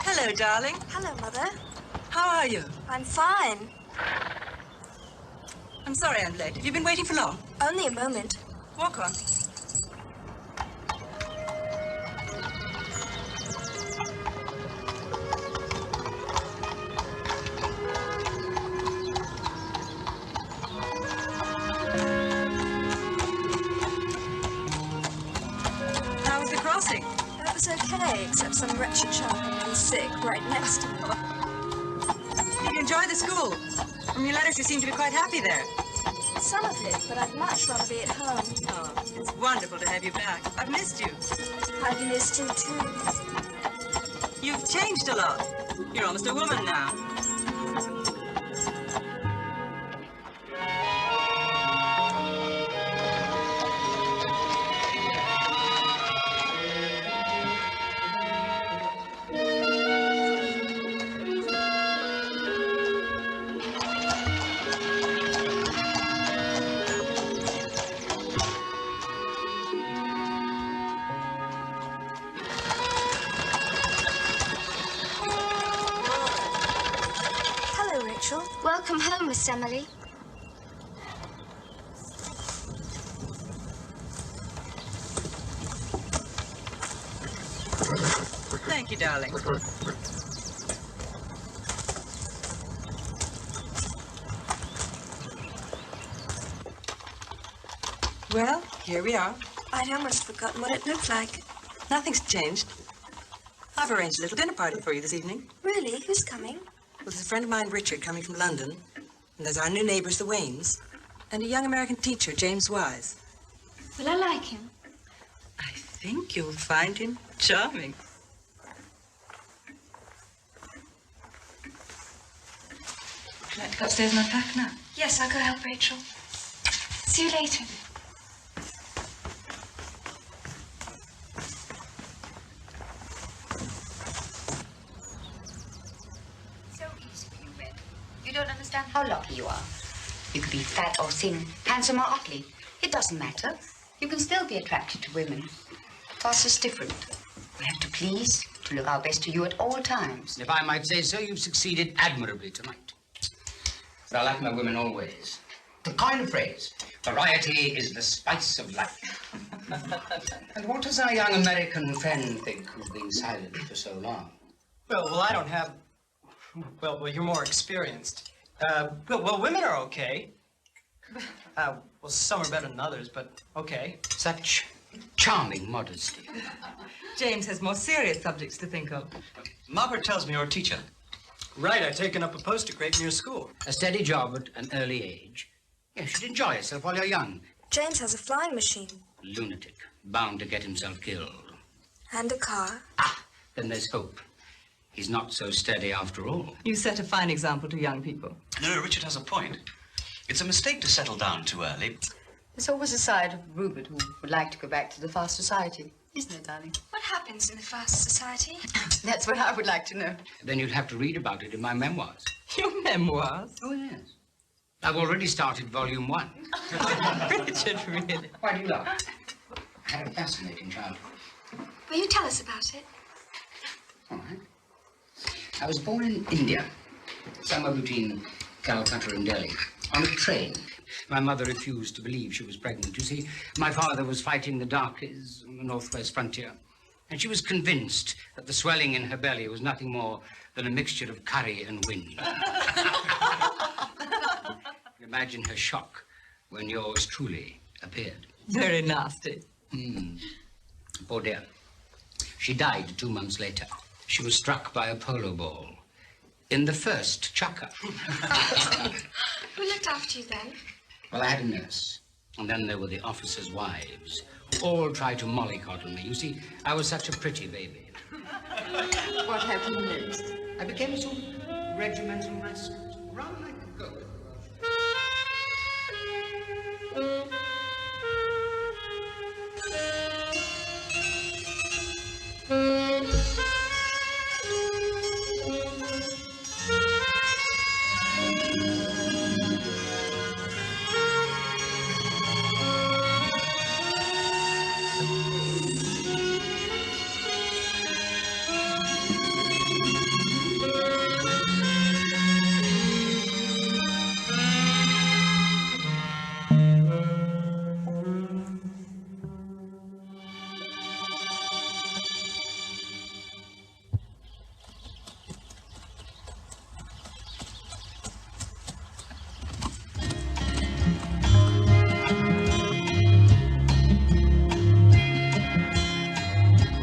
Hello, darling. Hello, Mother. How are you? I'm fine. I'm sorry I'm late. Have you been waiting for long? Only a moment. Walk on. How was the crossing? It was okay, except some wretched child had been sick right next to me. Did you enjoy the school? From your letters, you seem to be quite happy there. Some of it, but I'd much rather be at home. Oh, it's wonderful to have you back. I've missed you. I've missed you, too. You've changed a lot. You're almost a woman now. Welcome home, Miss Emily. Thank you, darling. Well, here we are. I'd almost forgotten what it looked like. Nothing's changed. I've arranged a little dinner party for you this evening. Really? Who's coming? Well, there's a friend of mine, Richard, coming from London. And there's our new neighbors, the Waynes. And a young American teacher, James Wise. Will I like him? I think you'll find him charming. Would you like to go upstairs and unpack now? Yes, I'll go help Rachel. See you later. So easy for you, Red. You don't understand how lucky you are. You could be fat or thin, handsome or ugly. It doesn't matter. You can still be attracted to women. Us is different. We have to please, to look our best to you at all times. If I might say so, you've succeeded admirably tonight. But I like my women always. The kind of phrase, variety is the spice of life. And what does our young American friend think, who's been silent for so long? Well, I don't have... Well, you're more experienced. Well, women are okay. Well, some are better than others, but okay. Such charming modesty. James has more serious subjects to think of. Margaret tells me you're a teacher. Right, I've taken up a poster crate near school. A steady job at an early age. You should enjoy yourself while you're young. James has a flying machine. Lunatic, bound to get himself killed. And a car. Ah, then there's hope. He's not so steady after all. You set a fine example to young people. No, Richard has a point. It's a mistake to settle down too early. There's always a side of Rupert who would like to go back to the fast society. Isn't it, darling? What happens in the fast society? That's what I would like to know. Then you'll have to read about it in my memoirs. Your memoirs? Oh, yes. I've already started volume 1. Richard, really? Why do you laugh? I had a fascinating childhood. Will you tell us about it? All right. I was born in India, somewhere between Calcutta and Delhi, on a train. My mother refused to believe she was pregnant. You see, my father was fighting the Darkies on the northwest frontier, and she was convinced that the swelling in her belly was nothing more than a mixture of curry and wind. Imagine her shock when yours truly appeared. Very nasty. Poor dear. She died 2 months later. She was struck by a polo ball in the first chukker. Who looked after you then? Well, I had a nurse, and then there were the officers' wives, who all tried to mollycoddle me. You see, I was such a pretty baby. What happened next? I became a sort of regimental mascot, run like a goat.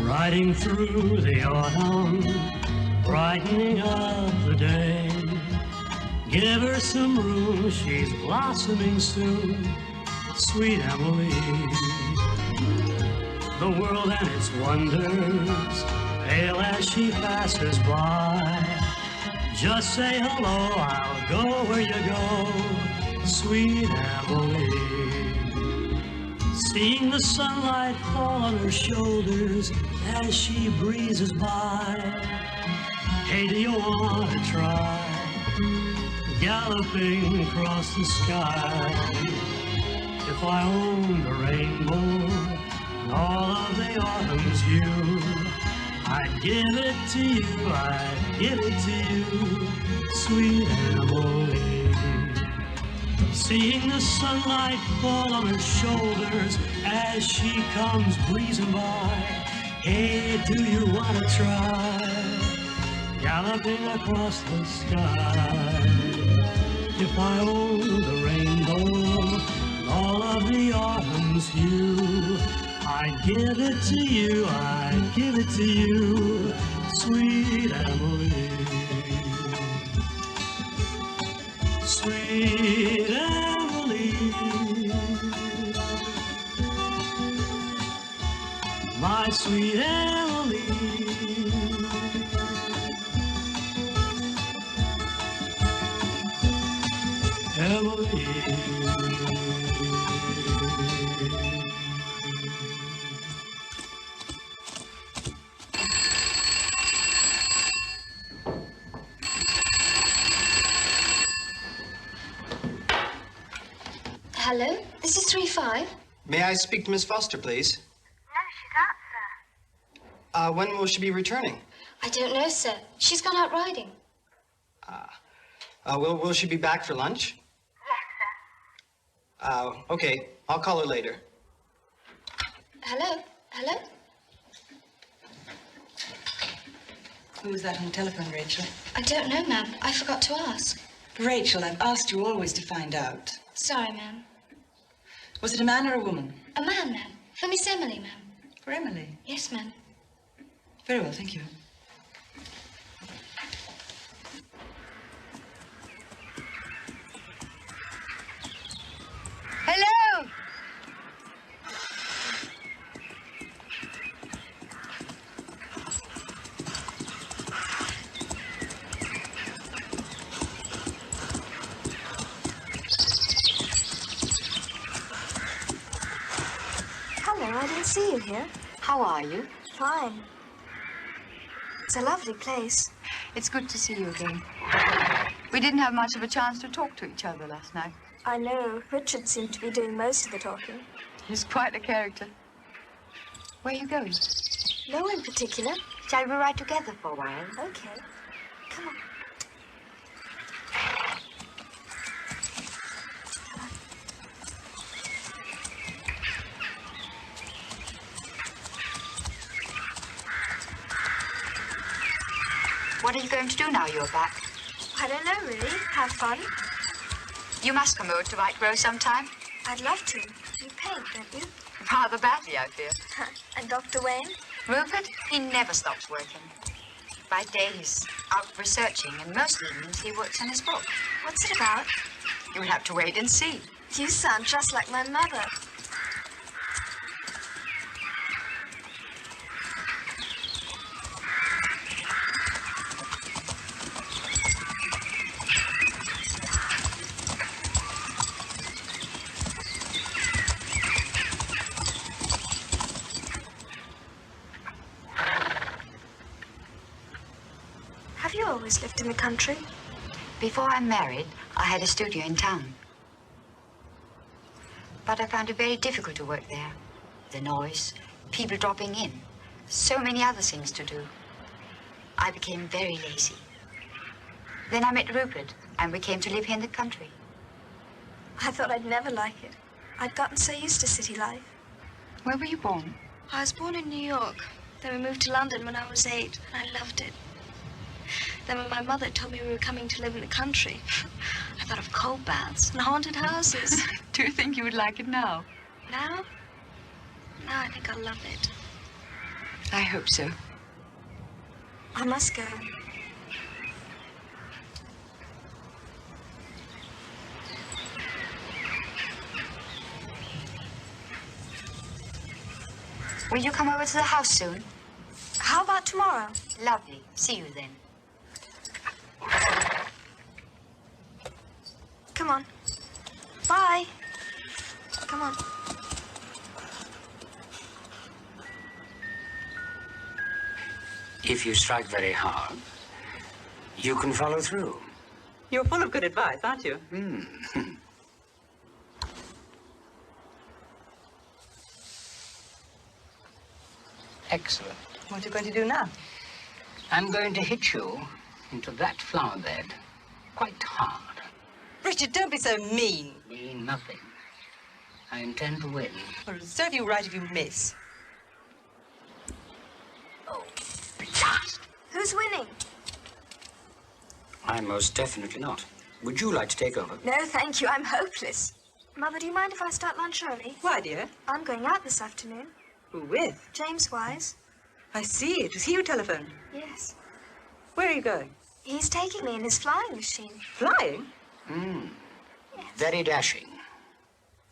Riding through the autumn, brightening up the day. Give her some room, she's blossoming soon, sweet Emily. The world and its wonders, pale as she passes by. Just say hello, I'll go where you go, sweet Emily. Seeing the sunlight fall on her shoulders as she breezes by. Hey, do you want to try galloping across the sky? If I owned a rainbow and all of the autumn's hue, I'd give it to you, I'd give it to you, sweet Emily. Seeing the sunlight fall on her shoulders as she comes breezing by. Hey, do you want to try galloping across the sky? If I owned the rainbow and all of the autumn's hue, I'd give it to you, I'd give it to you, sweet Emily. Emily. Hello, this is 3-5. May I speak to Miss Foster, please? No, she's out, sir. When will she be returning? I don't know, sir. She's gone out riding. Will she be back for lunch? Yes, sir. Okay. I'll call her later. Hello? Hello? Who was that on the telephone, Rachel? I don't know, ma'am. I forgot to ask. Rachel, I've asked you always to find out. Sorry, ma'am. Was it a man or a woman? A man, ma'am. For Miss Emily, ma'am. For Emily. Yes, ma'am. Very well, thank you. Hello! Hello, I didn't see you here. How are you? Fine. It's a lovely place. It's good to see you again. We didn't have much of a chance to talk to each other last night. I know. Richard seemed to be doing most of the talking. He's quite a character. Where are you going? No in particular. Shall we ride together for a while? Okay. Come on. What are you going to do now you're back? I don't know, really. Have fun. You must come over to White Grove sometime. I'd love to. You paint, don't you? Rather badly, I fear. And Dr. Wayne? Rupert, he never stops working. By day, he's out researching, and most evenings he works on his book. What's it about? You'll have to wait and see. You sound just like my mother. Have you always lived in the country? Before I married, I had a studio in town. But I found it very difficult to work there. The noise, people dropping in, so many other things to do. I became very lazy. Then I met Rupert, and we came to live here in the country. I thought I'd never like it. I'd gotten so used to city life. Where were you born? I was born in New York. Then we moved to London when I was 8, and I loved it. Then when my mother told me we were coming to live in the country, I thought of cold baths and haunted houses. Do you think you would like it now? Now? Now I think I'll love it. I hope so. I must go. Will you come over to the house soon? How about tomorrow? Lovely. See you then. Come on. Bye. Come on. If you strike very hard, you can follow through. You're full of good advice, aren't you? Excellent. What are you going to do now? I'm going to hit you into that flower bed quite hard. Richard, don't be so mean. Mean nothing. I intend to win. Well, it'll serve you right if you miss. Who's winning? I most definitely not. Would you like to take over? No, thank you. I'm hopeless. Mother, do you mind if I start lunch early? Why, dear? I'm going out this afternoon. Who with? James Wise. I see. It was he who telephoned. Yes. Where are you going? He's taking me in his flying machine. Flying? Very dashing.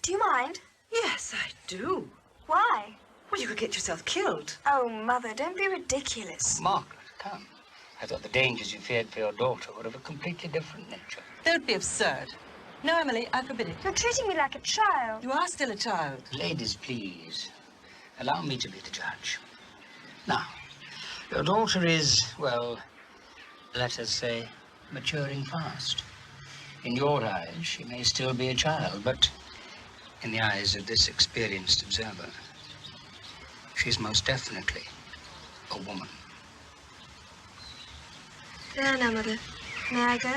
Do you mind? Yes, I do. Why? Well, you could get yourself killed. Oh, Mother, don't be ridiculous. Margaret, come. I thought the dangers you feared for your daughter were of a completely different nature. Don't be absurd. No, Emily, I forbid it. You're treating me like a child. You are still a child. Ladies, please. Allow me to be the judge. Now, your daughter is, well, let us say, maturing fast. In your eyes, she may still be a child, but in the eyes of this experienced observer, she's most definitely a woman. There now, Mother. May I go?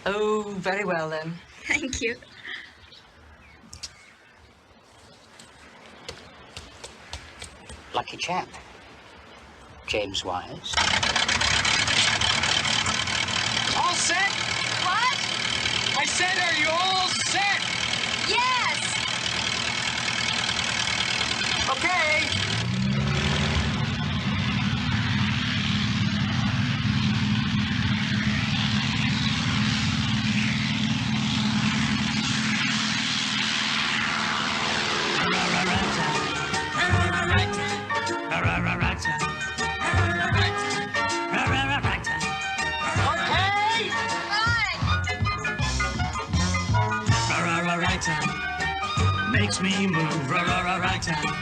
Oh, very well, then. Thank you. Lucky chap. James Wise. All set? What? I said, are you all set? Yes! Okay. Makes me move, right time.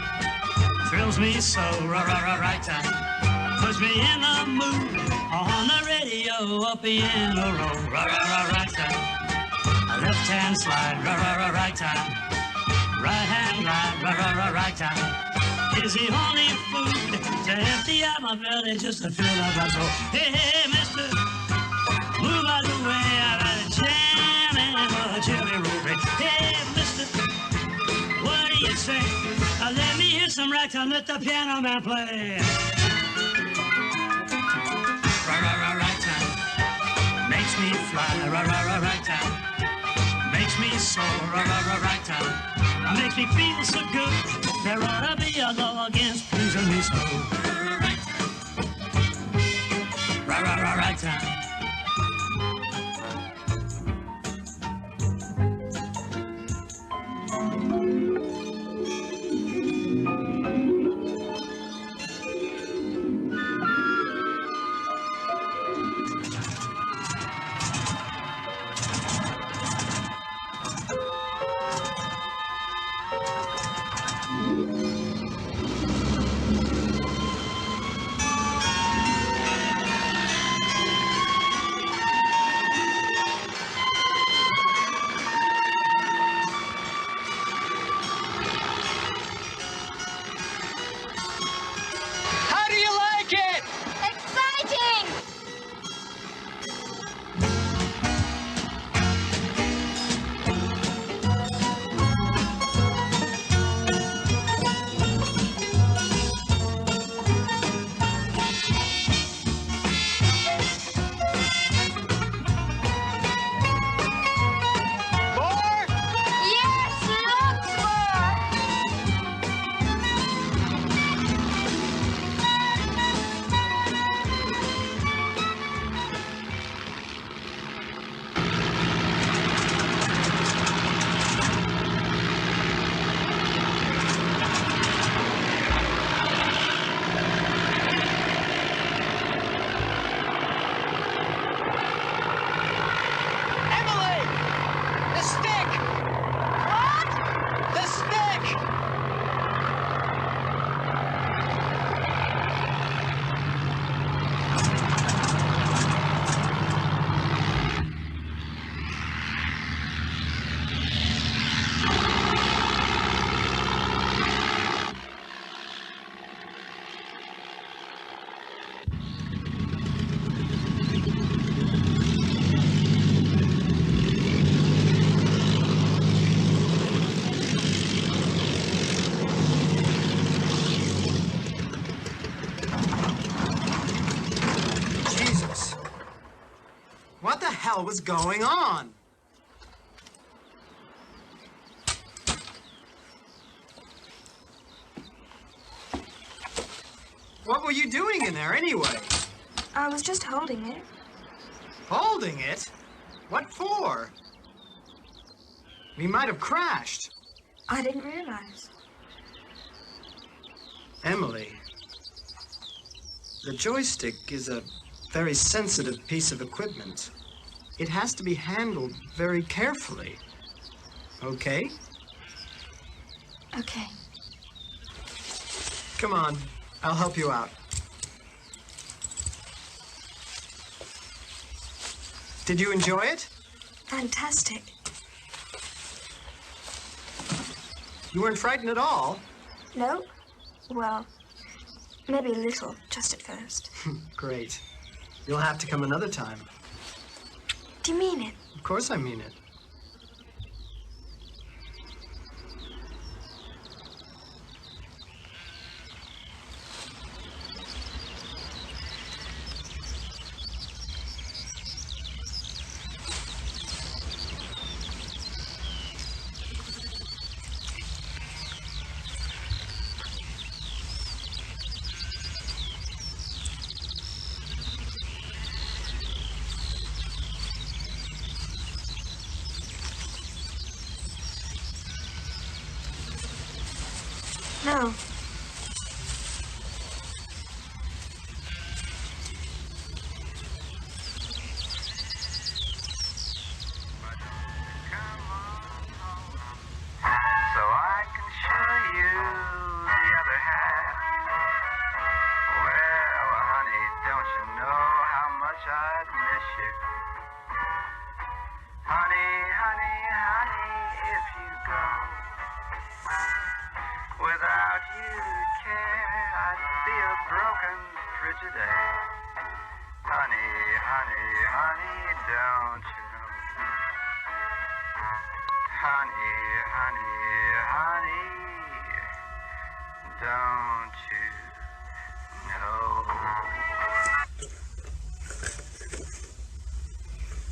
Thrills me so, right time. Puts me in the mood. On the radio, a piano roll, right time. A left hand slide, right time. Right hand glide, right time. Is the only food to empty out my belly just to fill up my soul. Hey, hey, mister, move out the way. I got a jam and a jelly roll. Hey, mister, what do you say? Let me hear some ragtime, let the piano man play. Right time makes me fly. Right time makes me soar. Right time makes me feel so good. There ought to be a law against pleasing me so. Right time. How do you like it? Exciting! More? Yes, lots more! Emily! The stick! What? The stick! Jesus. What the hell was going on? What were you doing in there anyway? I was just holding it. Holding it? What for? We might have crashed. I didn't realize. Emily, the joystick is a very sensitive piece of equipment. It has to be handled very carefully. Okay? Okay. Come on, I'll help you out. Did you enjoy it? Fantastic. You weren't frightened at all? No? Well, maybe a little, just at first. Great. You'll have to come another time. Do you mean it? Of course I mean it. No.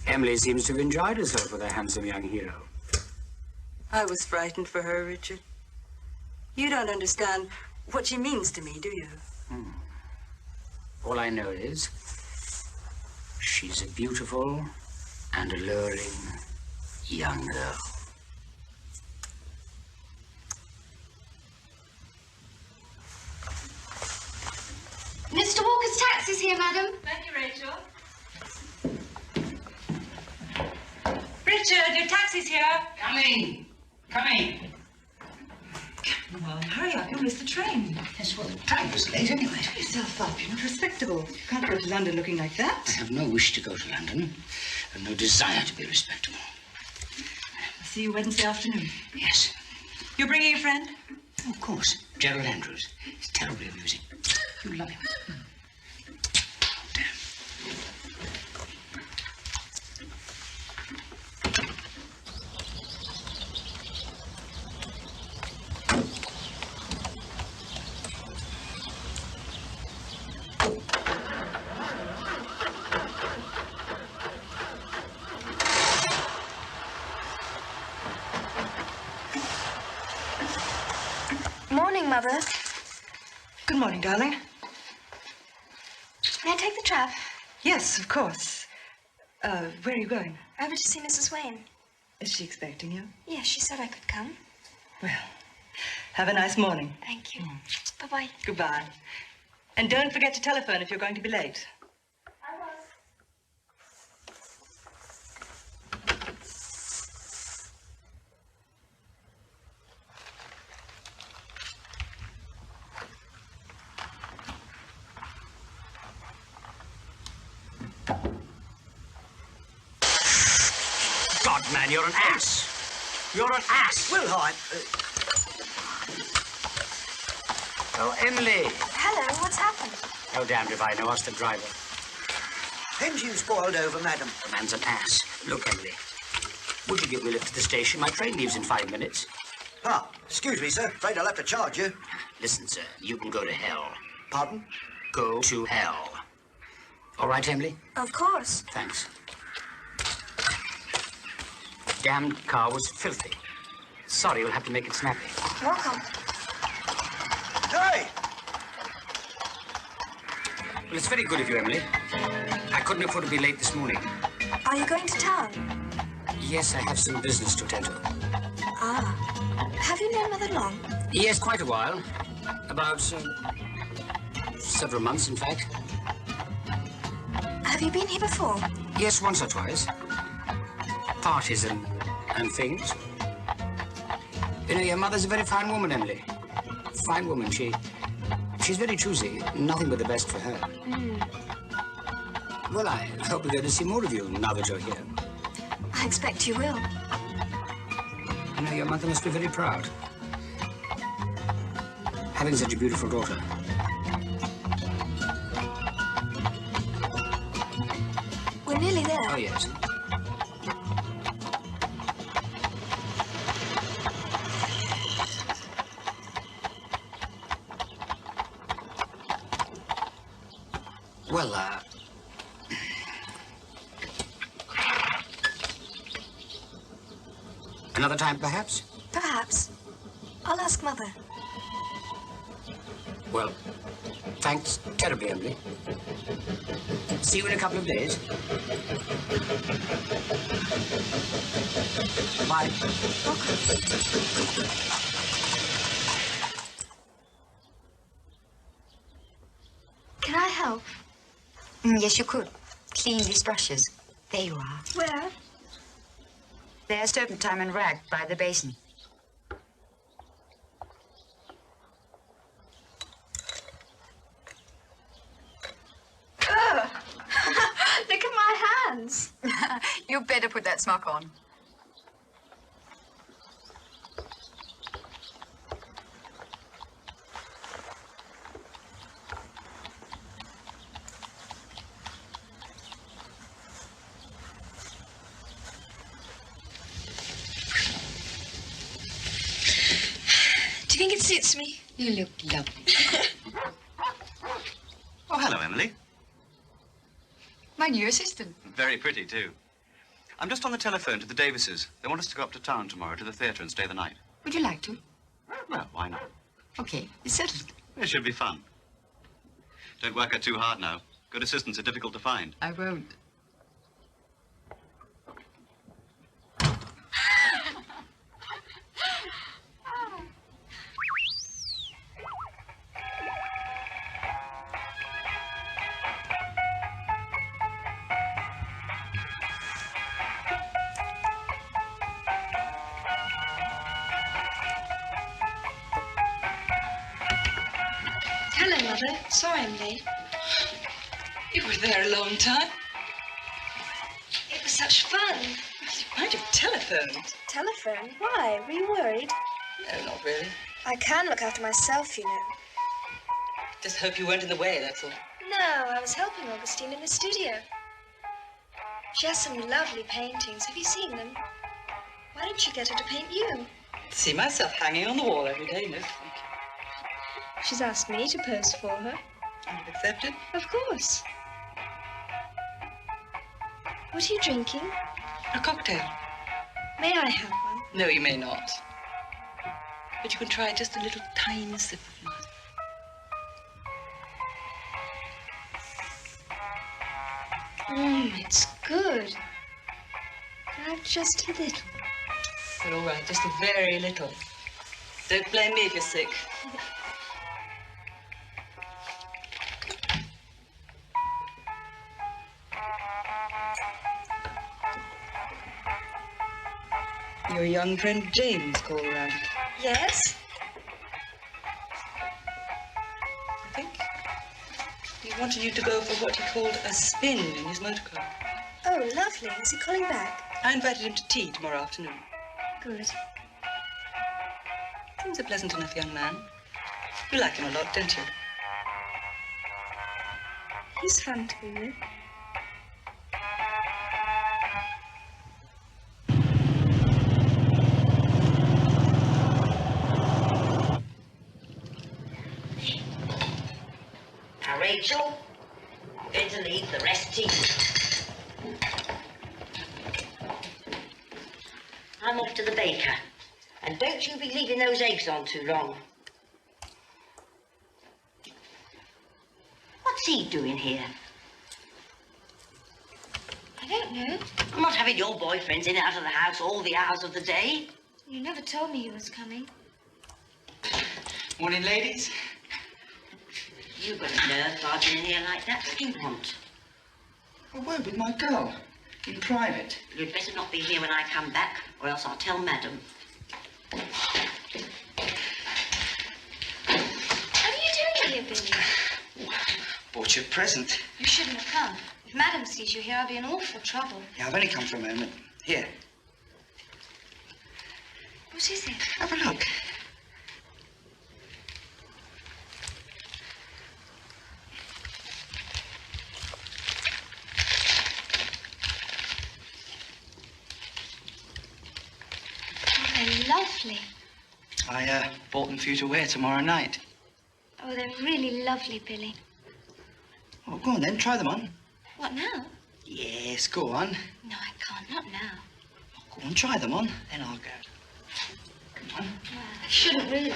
Emily seems to have enjoyed herself with her handsome young hero. I was frightened for her, Richard. You don't understand what she means to me, do you? All I know is she's a beautiful and alluring young girl. Mr. Walker's taxi's here, madam. Thank you, Rachel. Richard, your taxi's here. Coming! Coming! Come on, hurry up. You'll miss the train. Yes, well, the train was late anyway. Put yourself up. You're not respectable. You can't go to London looking like that. I have no wish to go to London and no desire to be respectable. I'll see you Wednesday afternoon. Yes. You're bringing a friend? Of course. Gerald Andrews. He's terribly amusing. You love him. Oh, damn. Morning, Mother. Good morning, darling. May I take the trap? Yes, of course. Where are you going? Over to see Mrs. Wayne. Is she expecting you? Yes, she said I could come. Well, have a nice morning. Thank you. Bye-bye. Goodbye. And don't forget to telephone if you're going to be late. God, man, you're an ass. You're an ass. Will I? Oh, Emily. Hello, what's happened? Oh, damned if I know. Ask the driver. Engine's boiled over, madam. The man's an ass. Look, Emily. Would you give me a lift to the station? My train leaves in 5 minutes. Ah, excuse me, sir. Afraid I'll have to charge you. Listen, sir. You can go to hell. Pardon? Go to hell. All right, Emily? Of course. Thanks. Damned car was filthy. Sorry, you'll have to make it snappy. Welcome. Hey! Well, it's very good of you, Emily. I couldn't afford to be late this morning. Are you going to town? Yes, I have some business to attend to. Ah. Have you known Mother long? Yes, quite a while. About several months, in fact. Have you been here before? Yes, once or twice. Parties and things. You know, your mother's a very fine woman, Emily. Fine woman. She's very choosy. Nothing but the best for her. Well, I hope we're going to see more of you now that you're here. I expect you will. You know, your mother must be very proud. Having such a beautiful daughter. We're nearly there. Oh, yes. Well, another time, perhaps? Perhaps. I'll ask Mother. Well, thanks terribly, Emily. See you in a couple of days. Bye. Can I help? Yes, you could. Clean these brushes. There you are. Where? There's turpentine and rag by the basin. Ugh. Look at my hands. You better put that smock on. Do you think it suits me? You look lovely. Oh, hello, Emily. My new assistant. Very pretty, too. I'm just on the telephone to the Davises. They want us to go up to town tomorrow to the theatre and stay the night. Would you like to? Well, why not? Okay, it's settled. It should be fun. Don't work her too hard now. Good assistants are difficult to find. I won't. Hello, Mother. Sorry I'm late. You were there a long time. It was such fun. You might have telephoned. Telephone? Why? Were you worried? No, not really. I can look after myself, you know. Just hope you weren't in the way, that's all. No, I was helping Augustine in the studio. She has some lovely paintings. Have you seen them? Why don't you get her to paint you? See myself hanging on the wall every day, no thank you. She's asked me to pose for her. I've accepted. Of course. What are you drinking? A cocktail. May I have one? No, you may not. But you can try just a little tiny sip of mine. It's good. Can I have just a little? Well, all right, just a very little. Don't blame me if you're sick. Your young friend James called around. Yes? I think he wanted you to go for what he called a spin in his motor car. Oh, lovely. Is he calling back? I invited him to tea tomorrow afternoon. Good. Seems a pleasant enough young man. You like him a lot, don't you? He's fun to be with. Now, Rachel, I'm going to leave the rest to you. I'm off to the baker. And don't you be leaving those eggs on too long. What's he doing here? I don't know. I'm not having your boyfriends in and out of the house all the hours of the day. You never told me he was coming. Morning, ladies. You've got a nerve barging in here like that. What do you want? A word with my girl. In private. You'd better not be here when I come back, or else I'll tell Madam. What are you doing here, Billy? Bought you a present. You shouldn't have come. If Madam sees you here, I'll be in awful trouble. Yeah, I've only come for a moment. Here, What is it? have a look. Oh, they're lovely. I bought them for you to wear tomorrow night. Oh, they're really lovely, Billy. Well, go on then, try them on. What now? Yes, go on. No, I can't. Not now. Go on, try them on, then I'll go. Come on. Well, I shouldn't really.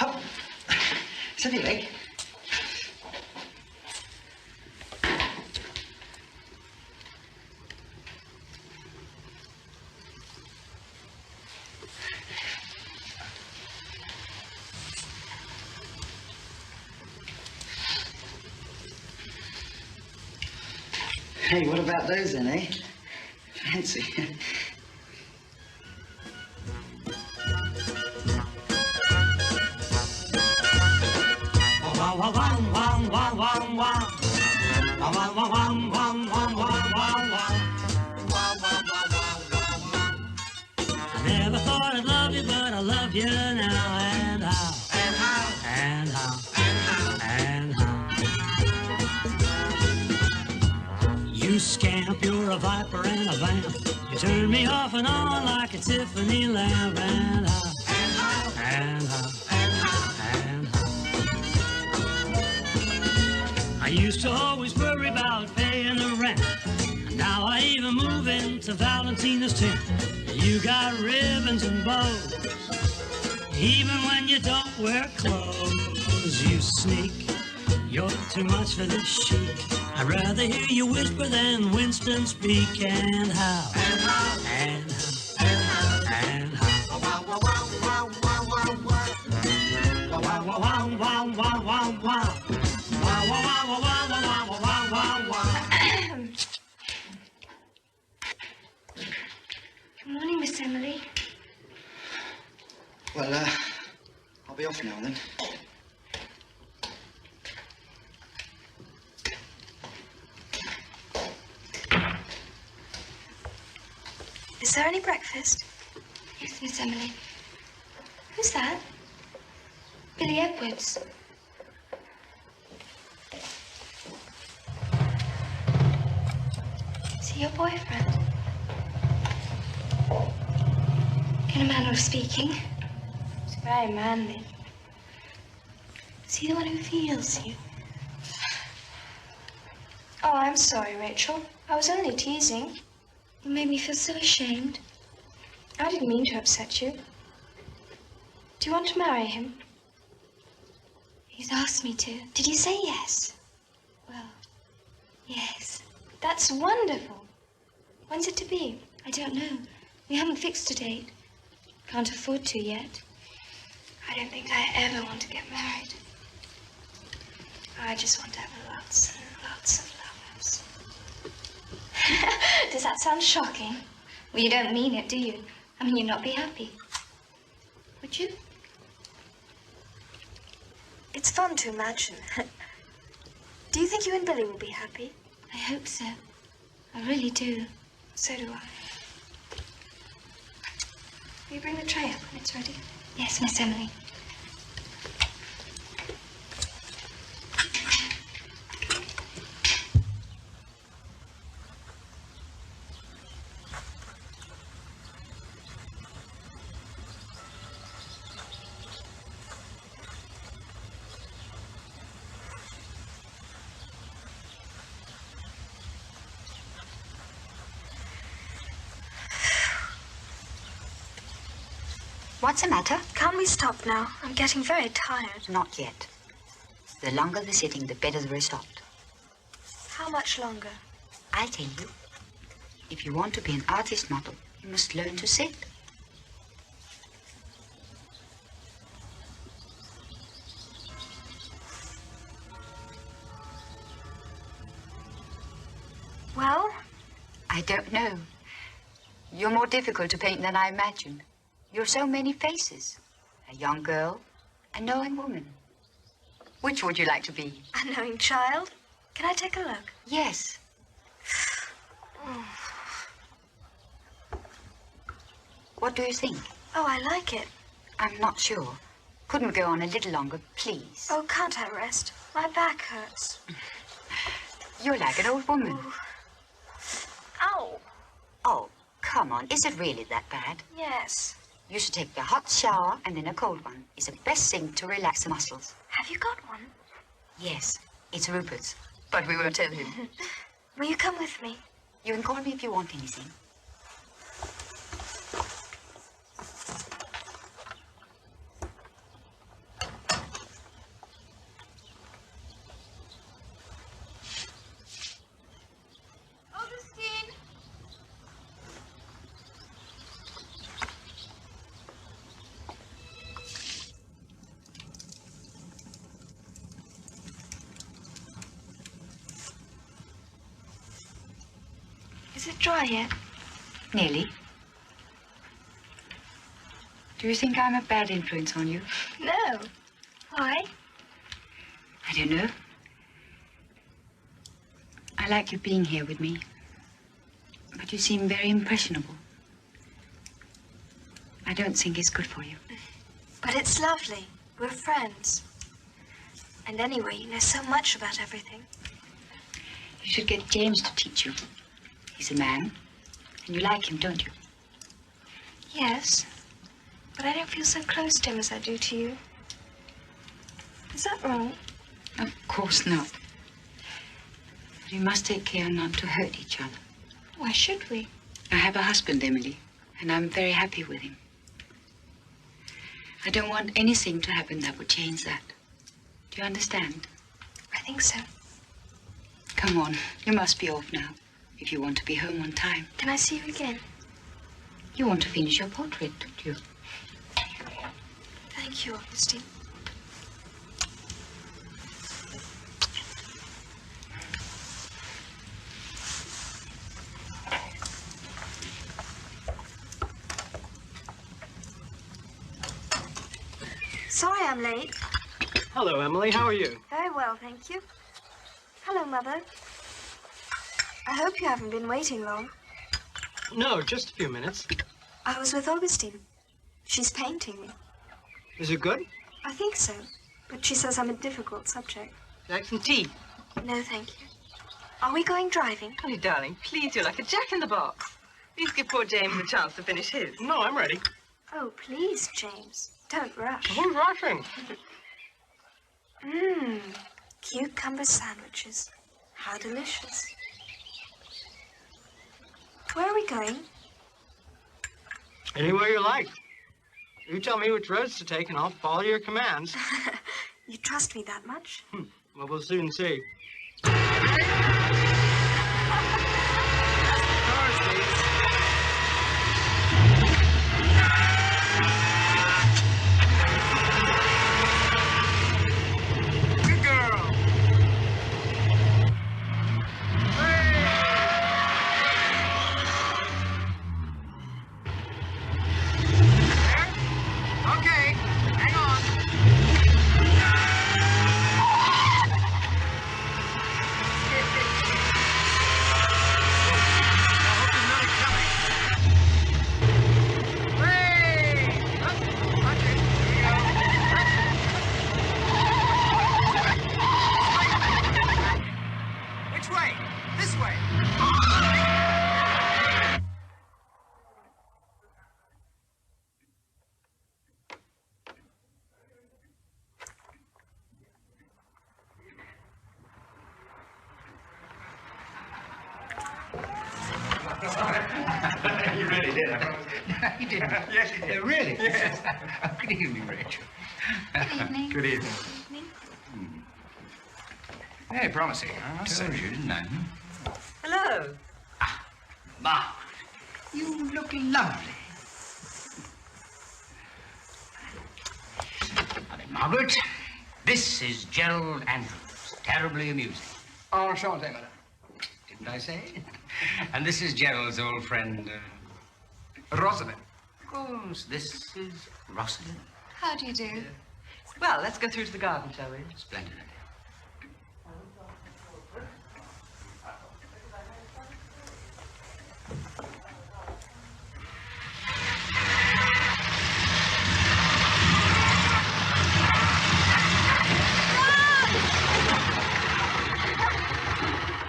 Up. Steady leg. Hey, what about those then, eh? Fancy. I never thought I'd love you, but I love you now. And how? And how? And how? And how? You scamp, you're a viper and a vamp. You turn me off and on like a Tiffany lamp. And how? And how? And how? And how? And how? I used to always worry about paying the rent. Now I even move into Valentina's tent. You got ribbons and bows, even when you don't wear clothes. You sneak, you're too much for this chic. I'd rather hear you whisper than Winston speak. And how? And how? And how? And how? And how? Wow, wow, wow, wow, wow, wow, wow. Wow, wow, wow, wow, wow, wow, wow. Wow, wow, wow, wow, wow, wow, wow, wow, wow. Good morning, Miss Emily. Well, I'll be off now then. Is there any breakfast? Yes, Miss Emily. Who's that? Billy Edwards. Is he your boyfriend? In a manner of speaking. It's very manly. Is he the one who feels you? Oh, I'm sorry, Rachel. I was only teasing. You made me feel so ashamed. I didn't mean to upset you. Do you want to marry him? He's asked me to. Did you say yes? Well, yes. That's wonderful. When's it to be? I don't know. We haven't fixed a date. Can't afford to yet. I don't think I ever want to get married. I just want to have lots and lots of lovers. Does that sound shocking? Well, you don't mean it, do you? I mean, you'd not be happy. Would you? It's fun to imagine. Do you think you and Billy will be happy? I hope so. I really do. So do I. Will you bring the tray up when it's ready? Yes, Miss Emily. What's the matter? Can't we stop now? I'm getting very tired. Not yet. The longer the sitting, the better the result. How much longer? I tell you, if you want to be an artist model, you must learn to sit. I don't know. You're more difficult to paint than I imagined. You're so many faces. A young girl, a knowing woman. Which would you like to be? A knowing child? Can I take a look? Yes. What do you think? Oh, I like it. I'm not sure. Couldn't go on a little longer, please? Oh, can't I rest? My back hurts. You're like an old woman. Ooh. Ow. Oh, come on. Is it really that bad? Yes. You should take a hot shower and then a cold one. It's the best thing to relax the muscles. Have you got one? Yes, it's Rupert's. But we won't tell him. Will you come with me? You can call me if you want anything. Is it dry yet? Nearly. Do you think I'm a bad influence on you? No. Why? I don't know. I like you being here with me. But you seem very impressionable. I don't think it's good for you. But it's lovely. We're friends. And anyway, you know so much about everything. You should get James to teach you. He's a man, and you like him, don't you? Yes, but I don't feel so close to him as I do to you. Is that wrong? Of course not. But we must take care not to hurt each other. Why should we? I have a husband, Emily, and I'm very happy with him. I don't want anything to happen that would change that. Do you understand? I think so. Come on, you must be off now. If you want to be home on time. Can I see you again? You want to finish your portrait, don't you? Thank you, Augustine. Sorry I'm late. Hello, Emily. How are you? Very well, thank you. Hello, Mother. I hope you haven't been waiting long. No, just a few minutes. I was with Augustine. She's painting me. Is it good? I think so, but she says I'm a difficult subject. Like some tea? No, thank you. Are we going driving? Honey, darling, please, you're like a jack in the box. Please give poor James a chance to finish his. No, I'm ready. Oh, please, James. Don't rush. Who's rushing? Cucumber sandwiches. How delicious. Where are we going? Anywhere you like. You tell me which roads to take and I'll follow your commands. You trust me that much? Well, we'll soon see. Good girl. Okay, hang on. Which way? This way. You really did. He did. Yes, he did. Really? Yes. Good evening, Rachel. Good evening. Good evening. Very promising. I told you, didn't I? Hello. Ma, you look lovely. Now then, Margaret, this is Gerald Andrews. Terribly amusing. Enchanté, madame. Didn't I say? And this is Gerald's old friend, Rosalind. Of course, this is Rosalind. How do you do? Well, let's go through to the garden, shall we? Splendid.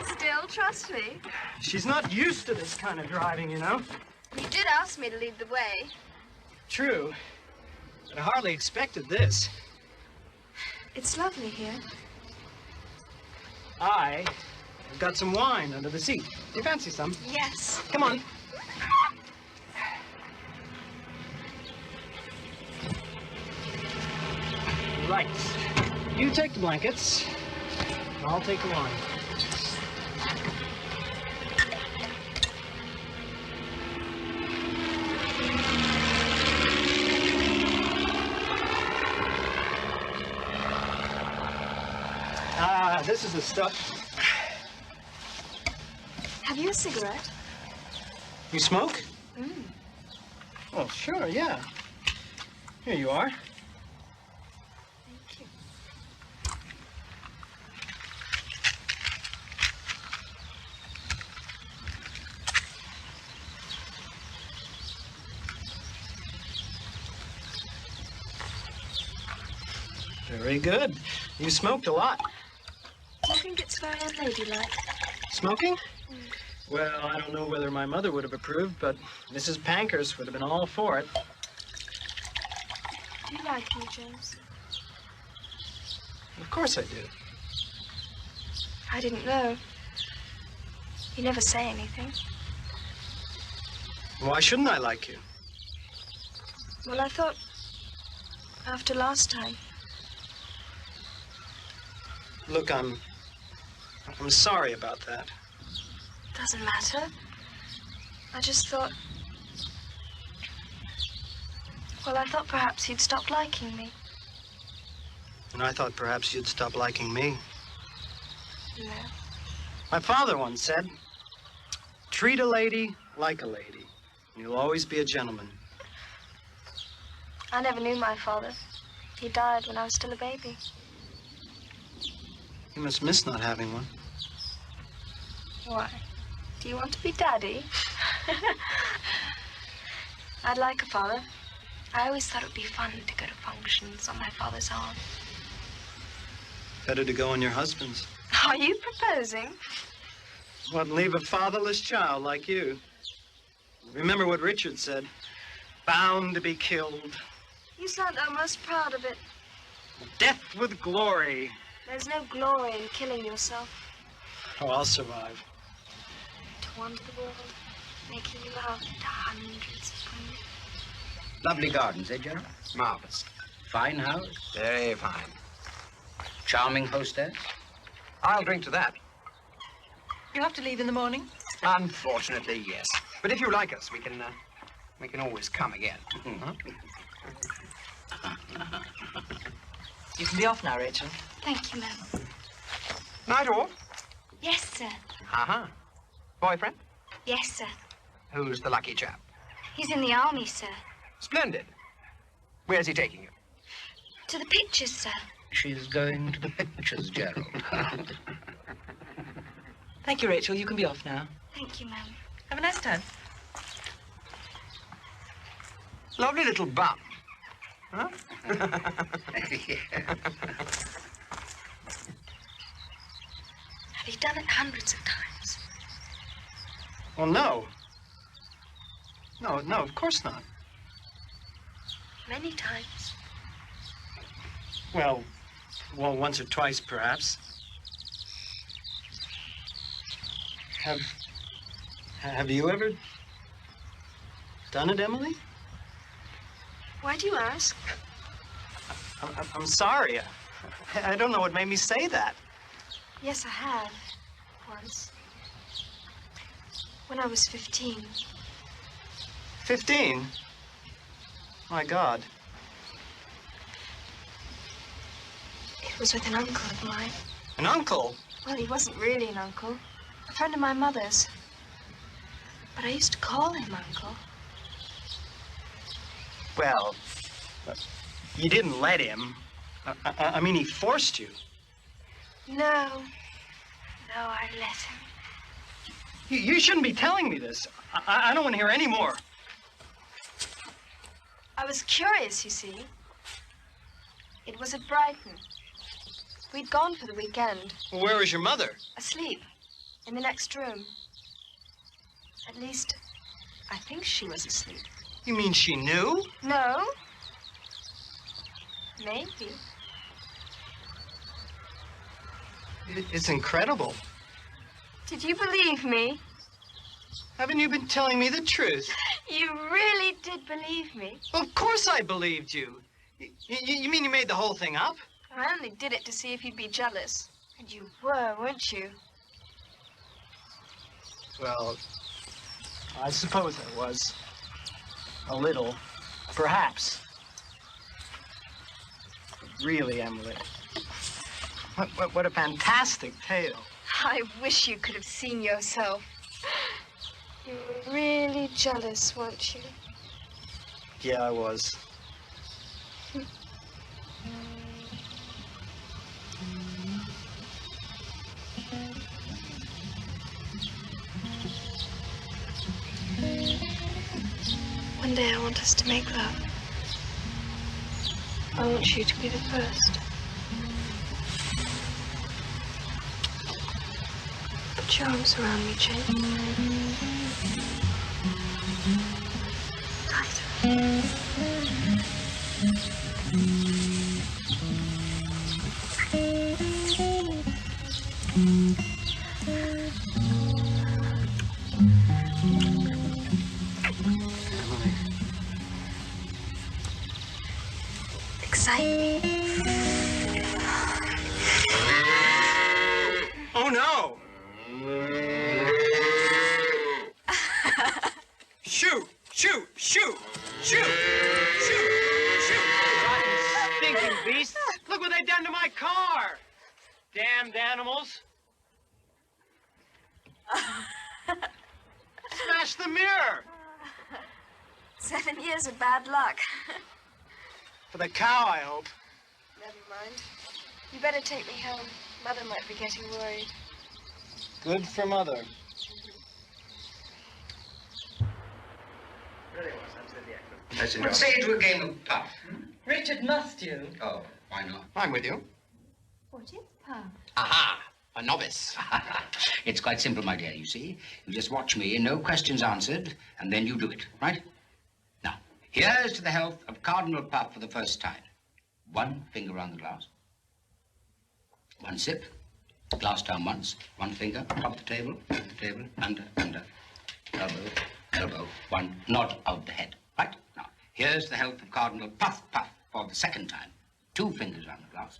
Still trust me? She's not used to this kind of driving, you know. You did ask me to lead the way. True. But I hardly expected this. It's lovely here. I've got some wine under the seat. Do you fancy some? Yes. Come on. Right. You take the blankets. I'll take the wine. This is the stuff. Have you a cigarette? You smoke? Mm. Oh, sure, yeah. Here you are. Thank you. Very good. You smoked a lot. Do you think it's very unladylike? Smoking? Well, I don't know whether my mother would have approved, but Mrs. Pankhurst would have been all for it. Do you like me, James? Of course I do. I didn't know. You never say anything. Why shouldn't I like you? Well, I thought after last time. Look, I'm sorry about that. Doesn't matter. I just thought... Well, I thought perhaps you'd stop liking me. And I thought perhaps you'd stop liking me. No. My father once said, treat a lady like a lady, and you'll always be a gentleman. I never knew my father. He died when I was still a baby. You must miss not having one. Why? Do you want to be daddy? I'd like a father. I always thought it would be fun to go to functions on my father's arm. Better to go on your husband's. Are you proposing? What, leave a fatherless child like you? Remember what Richard said. Bound to be killed. You sound almost proud of it. Death with glory. There's no glory in killing yourself. Oh, I'll survive. To wander the world, making love to hundreds of women. Lovely gardens, eh, Gerald? Marvelous. Fine house? Very fine. Charming hostess? I'll drink to that. You have to leave in the morning? Unfortunately, yes. But if you like us, we can always come again. You can be off now, Rachel. Thank you, ma'am. Night all? Yes, sir. Uh-huh. Boyfriend? Yes, sir. Who's the lucky chap? He's in the army, sir. Splendid. Where's he taking you? To the pictures, sir. She's going to the pictures, Gerald. Thank you, Rachel. You can be off now. Thank you, ma'am. Have a nice time. Lovely little bum. Huh? Have you done it hundreds of times? Well, no. No, of course not. Many times. Well, once or twice, perhaps. Have you ever done it, Emily? Why do you ask? I'm sorry. I don't know what made me say that. Yes, I have. Once. When I was 15. 15? My God. It was with an uncle of mine. An uncle? Well, he wasn't really an uncle. A friend of my mother's. But I used to call him Uncle. Well, you didn't let him. I mean, he forced you. No. No, I let him. You shouldn't be telling me this. I don't want to hear any more. I was curious, you see. It was at Brighton. We'd gone for the weekend. Well, where was your mother? Asleep. In the next room. At least, I think she was asleep. You mean she knew? No. Maybe. It's incredible. Did you believe me? Haven't you been telling me the truth? You really did believe me? Of course I believed you. You mean you made the whole thing up? I only did it to see if you'd be jealous. And you were, weren't you? Well, I suppose I was. A little. Perhaps. But really, Emily. What a fantastic tale. I wish you could have seen yourself. You were really jealous, weren't you? Yeah, I was. One day I want us to make love. I want you to be the first. Put your arms around me, Jane. Tighter. Excite me. Oh, no! Shoot! Shoot! Shoot! Shoot! Shoot! Shoot! Rotten, stinking beasts! Look what they've done to my car! Damned animals! Smash the mirror! 7 years of bad luck. For the cow, I hope. Never mind. You better take me home. Mother might be getting worried. Good for Mother. Let's say into a game of puff. Richard, must you? Oh, why not? I'm with you. What is puff? Aha! A novice. It's quite simple, my dear, you see. You just watch me, no questions answered, and then you do it, right? Now, here's to the health of Cardinal Puff for the first time. One finger on the glass. One sip. Glass down once. One finger, top the table, under. Elbow, elbow. One nod of the head. Right? Now, here's the health of Cardinal Puff for the second time. 2 fingers on the glass.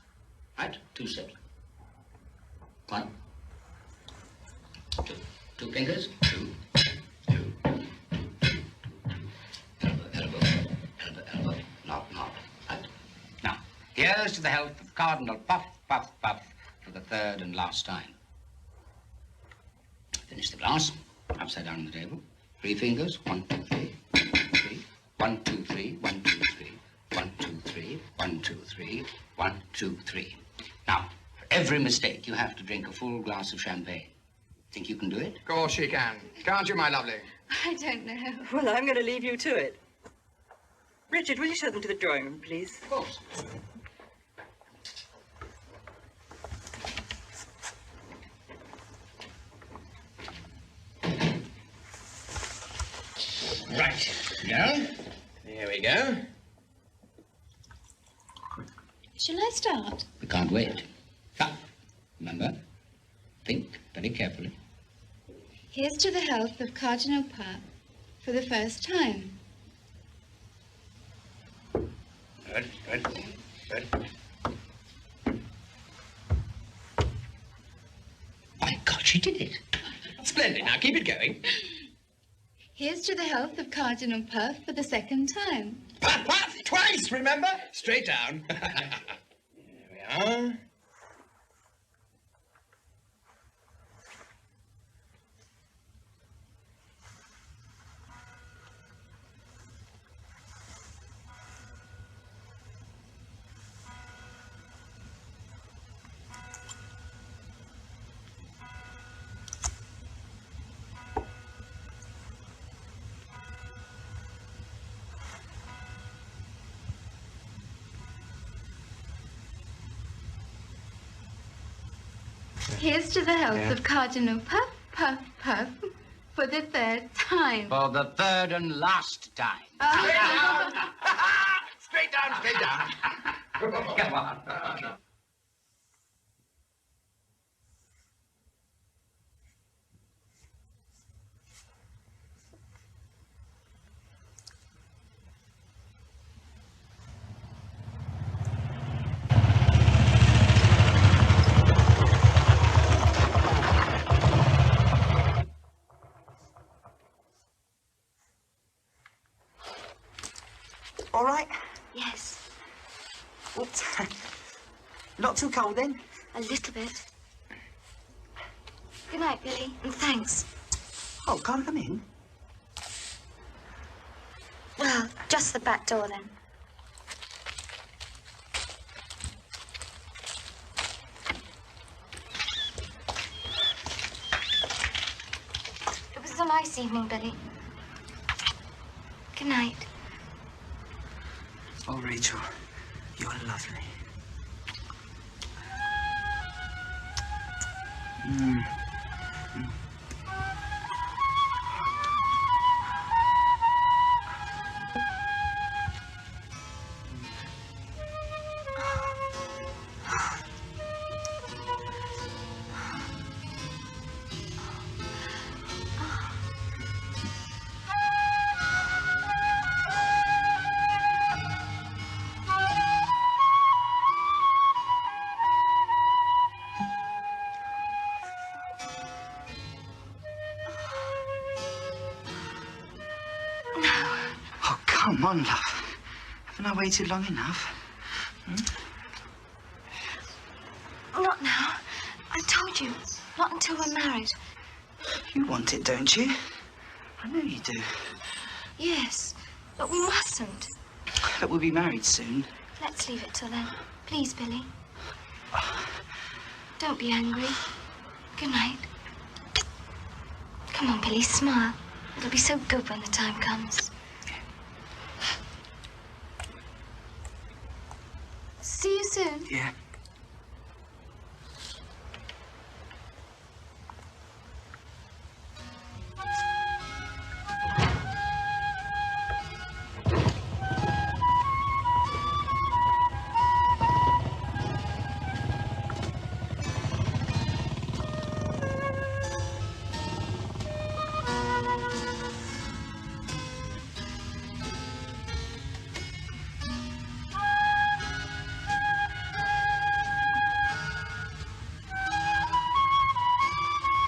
Right? 2 sips. 1, 2. 2 fingers. 2. Elbow. Nod. Right? Now, here's to the health of Cardinal Puff for the 3rd and last time. Finish the glass. Upside down on the table. 3 fingers. 1, 2, 3. 3. 1, 2, 3. 1, 2, 3. 1, 2, 3. 1, 2, 3. 1, 2, 3. Now, for every mistake, you have to drink a full glass of champagne. Think you can do it? Of course she can. Can't you, my lovely? I don't know. Well, I'm going to leave you to it. Richard, will you show them to the drawing room, please? Of course. Right. Now, Here we go. Shall I start? we can't wait. Ah, remember, think very carefully. Here's to the health of Cardinal Puff for the first time. Good. My God, she did it. Splendid. Now keep it going. Here's to the health of Cardinal Puff for the second time. Puff, puff, twice, remember? Straight down. Here we are. Here's to the health of Cardinal Puff, Puff, Puff, for the third time. For the third and last time. Straight down, straight down. Come on. All right? Yes, Oops. Not too cold then? a little bit. Good night, Billy, and thanks. Oh, can't I come in? Well, just the back door then. It was a nice evening, Billy. Good night. Oh, Rachel, you're lovely. Oh, come on, love. Haven't I waited long enough? Not now. I told you. Not until we're married. You want it, don't you? I know you do. Yes, but we mustn't. But we'll be married soon. Let's leave it till then. Please, Billy. Don't be angry. Good night. Come on, Billy, smile. It'll be so good when the time comes. See you soon. Yeah.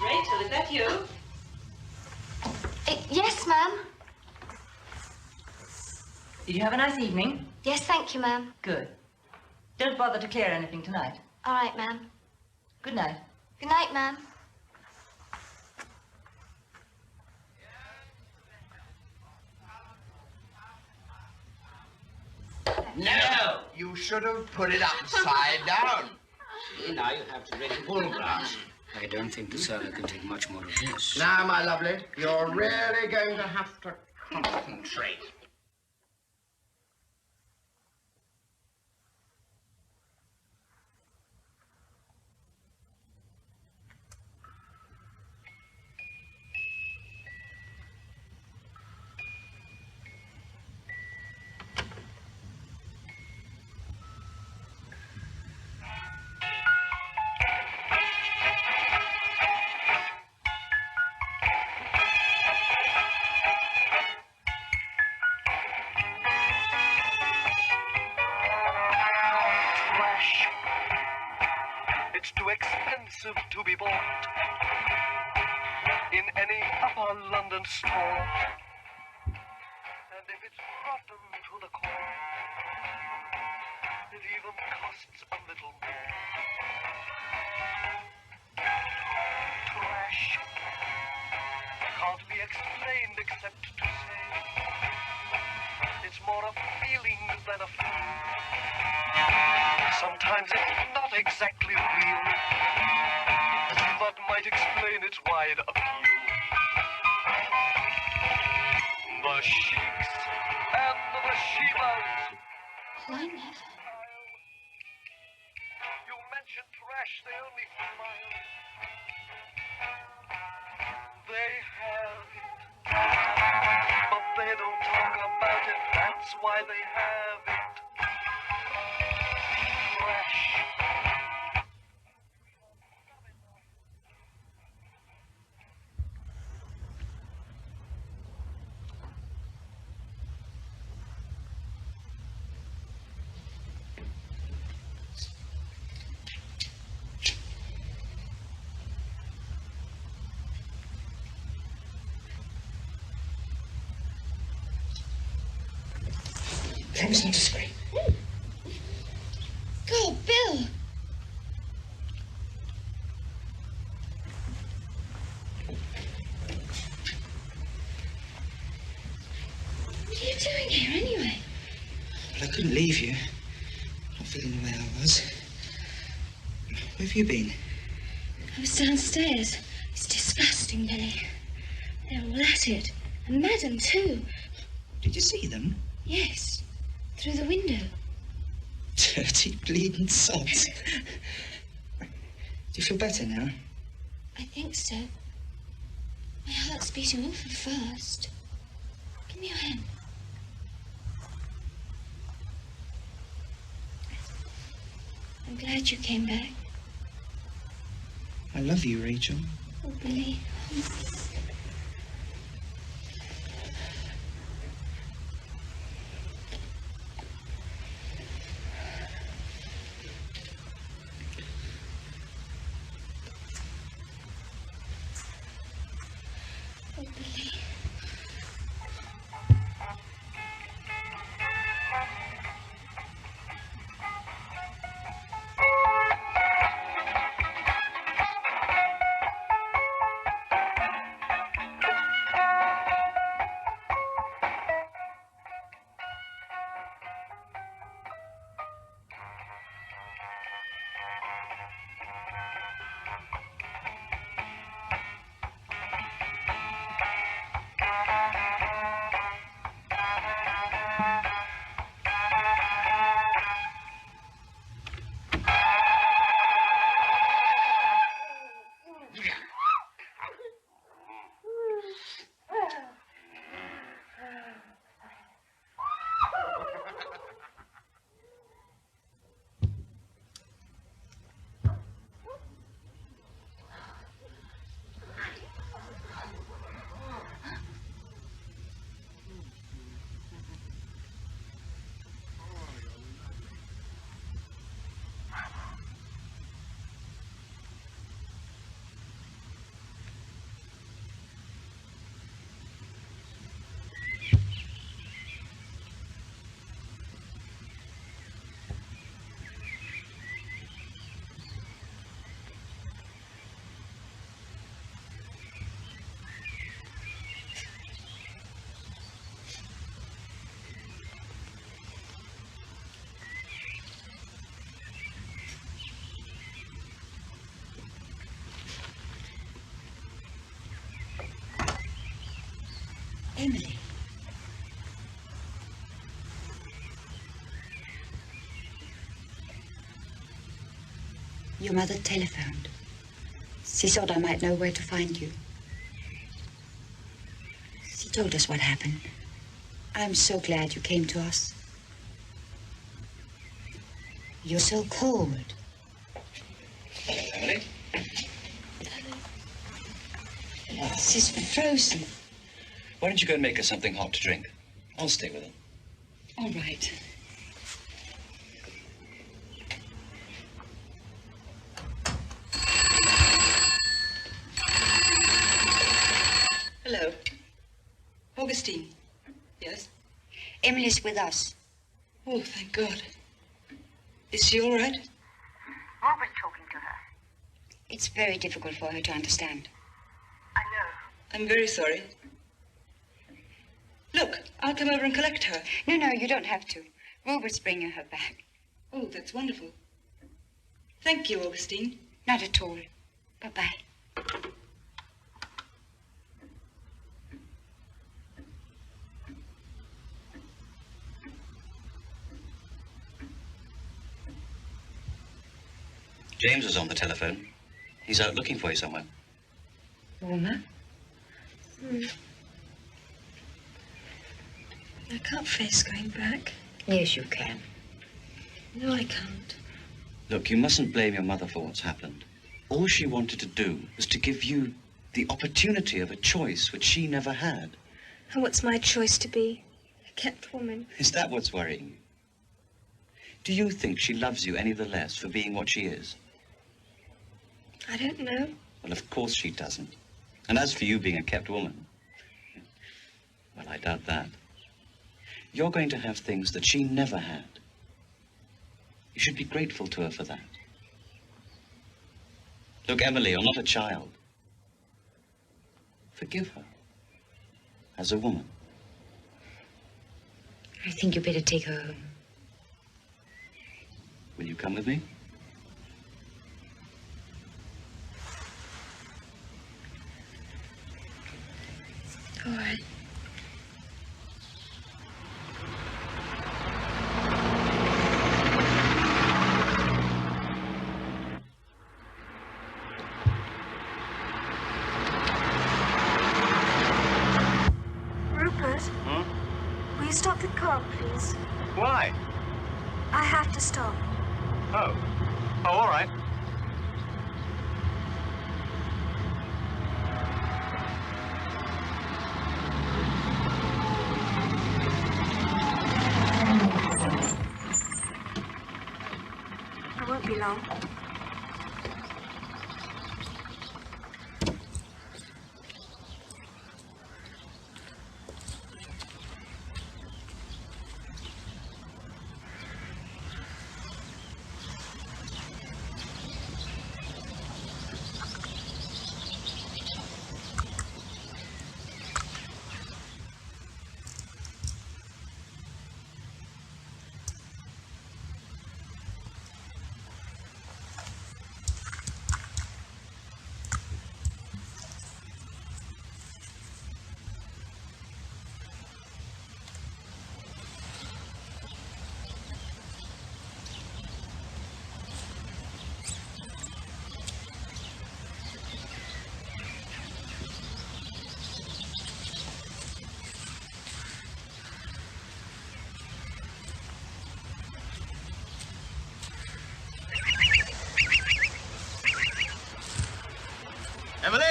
Rachel, is that you? Yes, ma'am. Did you have a nice evening? Yes, thank you, ma'am. Good. Don't bother to clear anything tonight. All right, ma'am. Good night. Good night, ma'am. No! You should have put it upside down. See, now you have to raise a full glass. I don't think the cellar can take much more of this. Now, my lovely, you're really going to have to concentrate. It's too expensive to be bought in any of our London stores. And if it's rotten to the core, it even costs a little more. Trash can't be explained except to say it's more a feeling than a food. Sometimes it's not exactly real, but might explain its wide appeal. The sheiks and the shivas. Well, I never. You mention trash, they only smile. why they have it fresh. Promise not to scream. God, Bill! What are you doing here, anyway? Well, I couldn't leave you. Not feeling the way I was. Where have you been? I was downstairs. It's disgusting, Billy. They're all at it. And Madam, too. Did you see them? Yes. Through the window. Dirty bleeding sods. Do you feel better now? I think so. My heart's beating awful fast. Give me your hand. I'm glad you came back. I love you, Rachel. Oh, Billy. Oh, Billy. Emily. Your mother telephoned. She thought I might know where to find you. She told us what happened. I'm so glad you came to us. You're so cold. Emily? She's frozen. Why don't you go and make her something hot to drink? I'll stay with her. All right. Hello. Augustine. Yes? Emily's with us. Oh, thank God. Is she all right? Robert's talking to her. It's very difficult for her to understand. I know. I'm very sorry. Look, I'll come over and collect her. No, you don't have to. Robert's bringing her back. Oh, that's wonderful. Thank you, Augustine. Not at all. Bye-bye. James is on the telephone. He's out looking for you somewhere. Wilma? I can't face going back. Yes, you can. No, I can't. Look, you mustn't blame your mother for what's happened. All she wanted to do was to give you the opportunity of a choice which she never had. And what's my choice to be? A kept woman. Is that what's worrying you? Do you think she loves you any the less for being what she is? I don't know. Well, of course she doesn't. And as for you being a kept woman, well, I doubt that. You're going to have things that she never had. You should be grateful to her for that. Look, Emily, you're not a child. Forgive her. As a woman. I think you better take her home. Will you come with me? All right. Rupert, will you stop the car, please? Why? I have to stop. Oh. Oh, all right. I won't be long. Emily!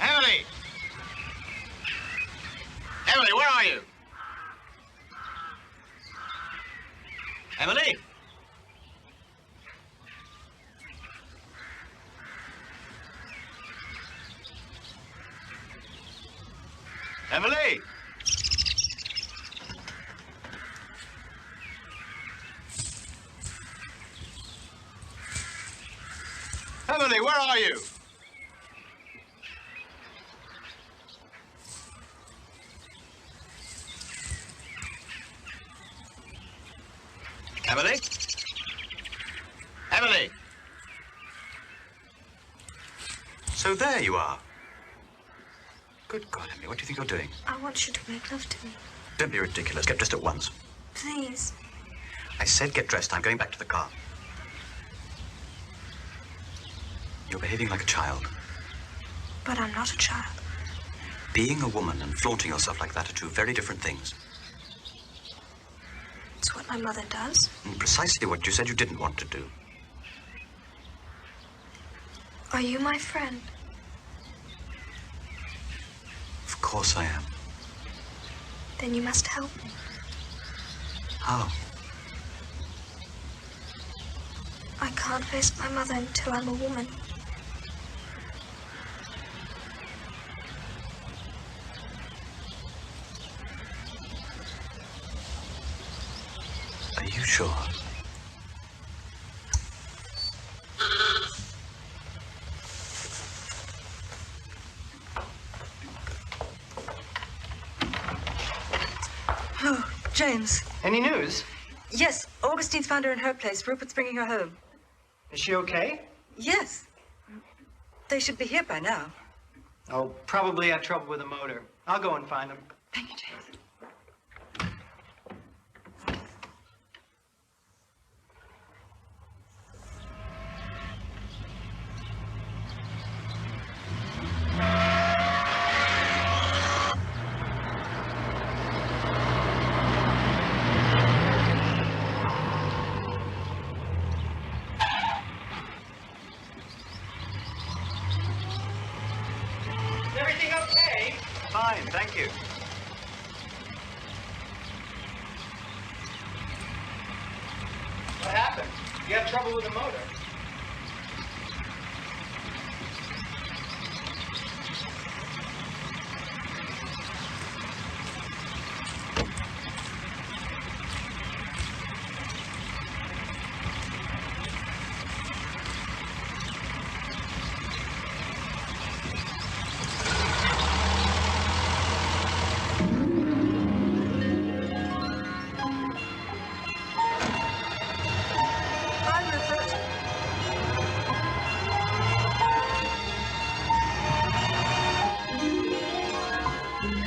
Emily! Emily, where are you? Emily? Emily! Emily, where are you? Emily? Emily! So there you are. Good God, Emily, what do you think you're doing? I want you to make love to me. Don't be ridiculous. Get dressed at once. Please. I said get dressed. I'm going back to the car. You're behaving like a child. But I'm not a child. Being a woman and flaunting yourself like that are two very different things. It's what my mother does. And precisely what you said you didn't want to do. Are you my friend? Of course I am. Then you must help me. How? I can't face my mother until I'm a woman. Are you sure? Oh, James. Any news? Yes, Augustine's found her in her place. Rupert's bringing her home. Is she okay? Yes. They should be here by now. Oh, probably had trouble with the motor. I'll go and find them. Thank you, James. You have trouble with the motor.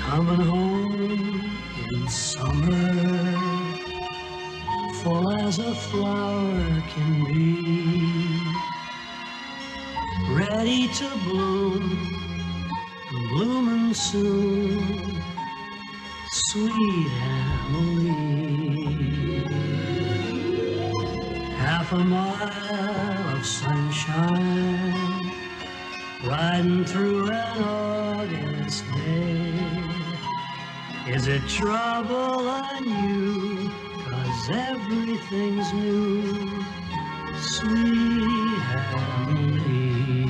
Coming home in summer, full as a flower can be, ready to bloom, blooming soon, sweet Emily. Half a mile of sunshine, riding through an August day. Is it trouble on you? 'Cause everything's new, sweet Emily.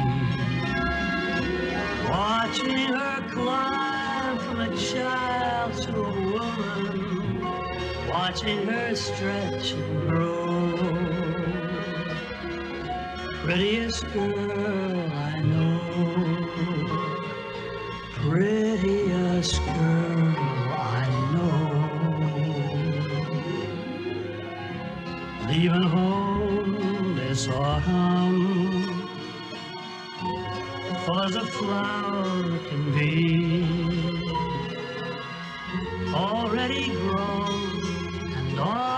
Watching her climb from a child to a woman, watching her stretch and grow. Prettiest girl I know, prettiest girl I know. Leaving home this autumn, full as a flower can be, already grown and all